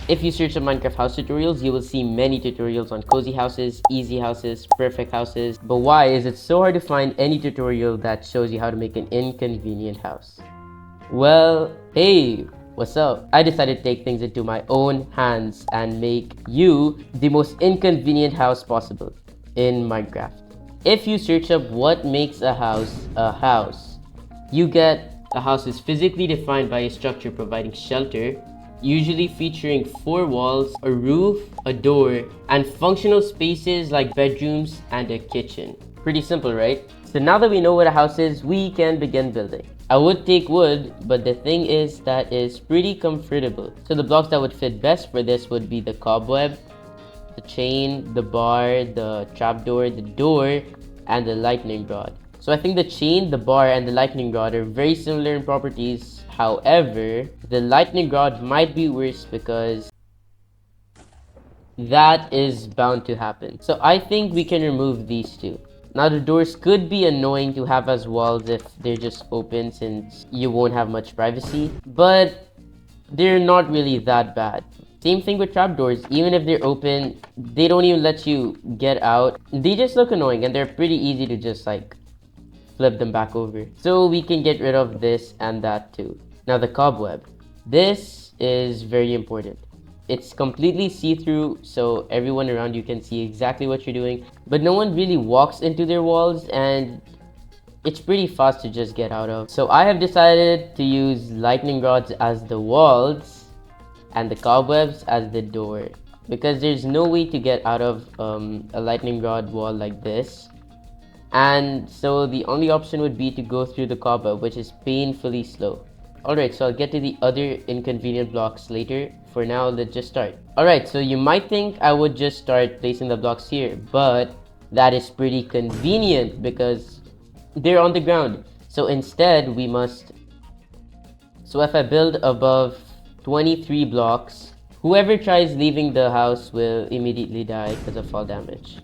If you search up Minecraft house tutorials, you will see many tutorials on cozy houses, easy houses, perfect houses. But why is it so hard to find any tutorial that shows you how to make an inconvenient house? Well, hey, what's up? I decided to take things into my own hands and make you the most inconvenient house possible in Minecraft. If you search up what makes a house, you get a house is physically defined by a structure providing shelter, usually featuring 4 walls, a roof, a door, and functional spaces like bedrooms and a kitchen. Pretty simple, right? So now that we know what a house is, we can begin building. I would take wood, but the thing is that is pretty comfortable. So the blocks that would fit best for this would be the cobweb, the chain, the bar, the trapdoor, the door, and the lightning rod. So I think the chain, the bar, and the lightning rod are very similar in properties. However, the lightning rod might be worse because that is bound to happen. So I think we can remove these two. Now the doors could be annoying to have as walls if they're just open, since you won't have much privacy, but they're not really that bad. Same thing with trapdoors. Even if they're open, they don't even let you get out. They just look annoying and they're pretty easy to just like flip them back over. So we can get rid of this and that too. Now the cobweb. This is very important. It's completely see-through, so everyone around you can see exactly what you're doing, but no one really walks into their walls, and it's pretty fast to just get out of. So I have decided to use lightning rods as the walls and the cobwebs as the door, because there's no way to get out of a lightning rod wall like this. And so the only option would be to go through the cobweb, which is painfully slow. Alright, so I'll get to the other inconvenient blocks later. For now, let's just start. Alright, so you might think I would just start placing the blocks here, but that is pretty convenient because they're on the ground. So instead, we must... So if I build above 23 blocks, whoever tries leaving the house will immediately die because of fall damage.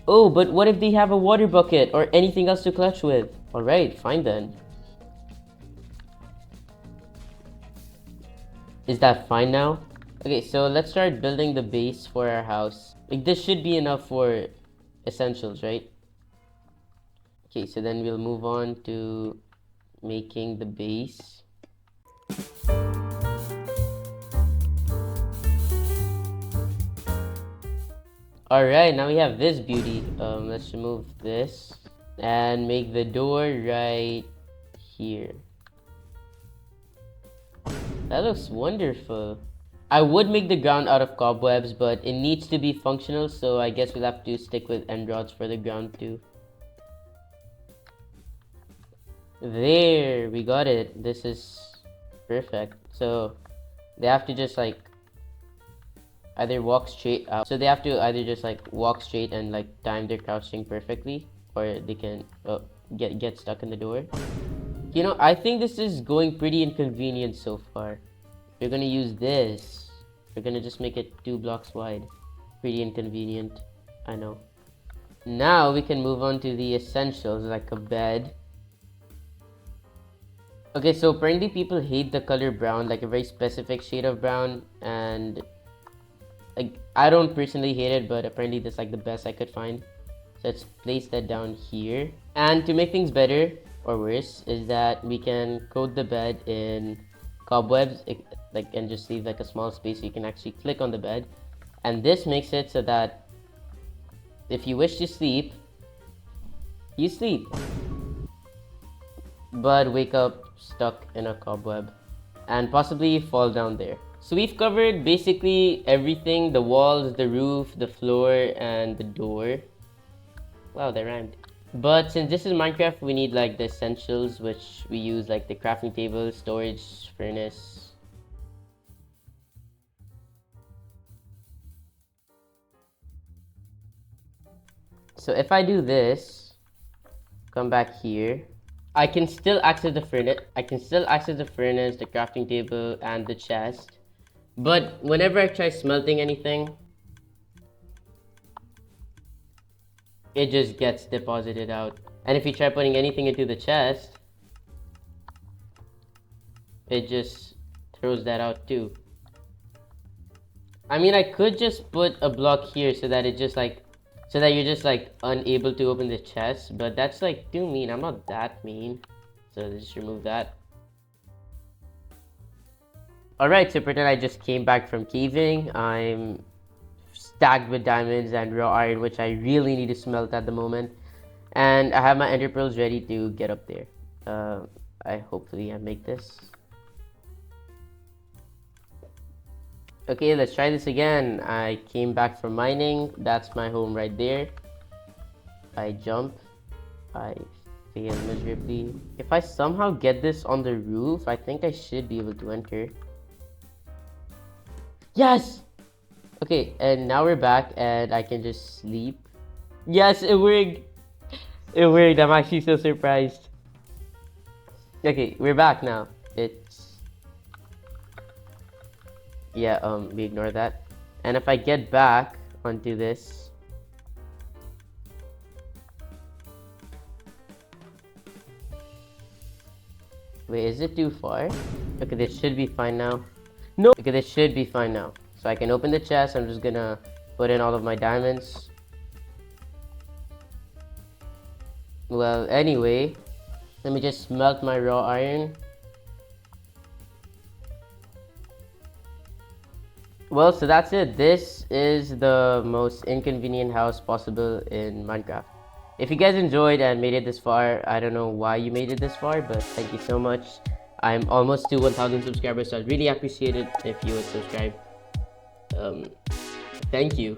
Oh, but what if they have a water bucket or anything else to clutch with? Alright, fine then. Is that fine now? Okay, so let's start building the base for our house. Like, this should be enough for essentials, right? Okay, so then we'll move on to making the base. Alright, now we have this beauty. Let's remove this and make the door right here. That looks wonderful. I would make the ground out of cobwebs, but it needs to be functional, so I guess we'll have to stick with end rods for the ground too. There, we got it. This is perfect. So they have to just like either walk straight out. So they have to either just like walk straight and like time their crouching perfectly, or they can get stuck in the door. You know, I think this is going pretty inconvenient so far. We're gonna use this. We're gonna just make it 2 blocks wide. Pretty inconvenient, I know. Now we can move on to the essentials, like a bed. Okay, so apparently people hate the color brown, like a very specific shade of brown, and like I don't personally hate it, but apparently that's like the best I could find. So let's place that down here. And to make things better or worse is that we can coat the bed in cobwebs, and just leave like a small space so you can actually click on the bed. And this makes it so that if you wish to sleep, you sleep, but wake up stuck in a cobweb and possibly fall down there. So we've covered basically everything: the walls, the roof, the floor, and the door. Wow, that rhymed. But since this is Minecraft, we need like the essentials, which we use like the crafting table, storage, furnace. So if I do this, come back here, I can still access the furnace. The crafting table, and the chest. But whenever I try smelting anything, it just gets deposited out. And if you try putting anything into the chest, it just throws that out too. I mean, I could just put a block here so that it just like, so that you're just like unable to open the chest, but that's like too mean. I'm not that mean. So just remove that. Alright, so pretend I just came back from caving. I'm stacked with diamonds and raw iron, which I really need to smelt at the moment. And I have my ender pearls ready to get up there. Hopefully I make this. Okay, let's try this again. I came back from mining. That's my home right there. I jump. I fail miserably. If I somehow get this on the roof, I think I should be able to enter. Yes! Okay, and now we're back and I can just sleep. Yes, it worked! It worked. I'm actually so surprised. Okay, we're back now. It's... Yeah, we ignore that. And if I get back onto this... Wait, is it too far? Okay, this should be fine now. No! Okay, this should be fine now. So I can open the chest. I'm just gonna put in all of my diamonds. Well, anyway, let me just smelt my raw iron. Well, so that's it. This is the most inconvenient house possible in Minecraft. If you guys enjoyed and made it this far, I don't know why you made it this far, but thank you so much. I'm almost to 1,000 subscribers, so I'd really appreciate it if you would subscribe. Thank you.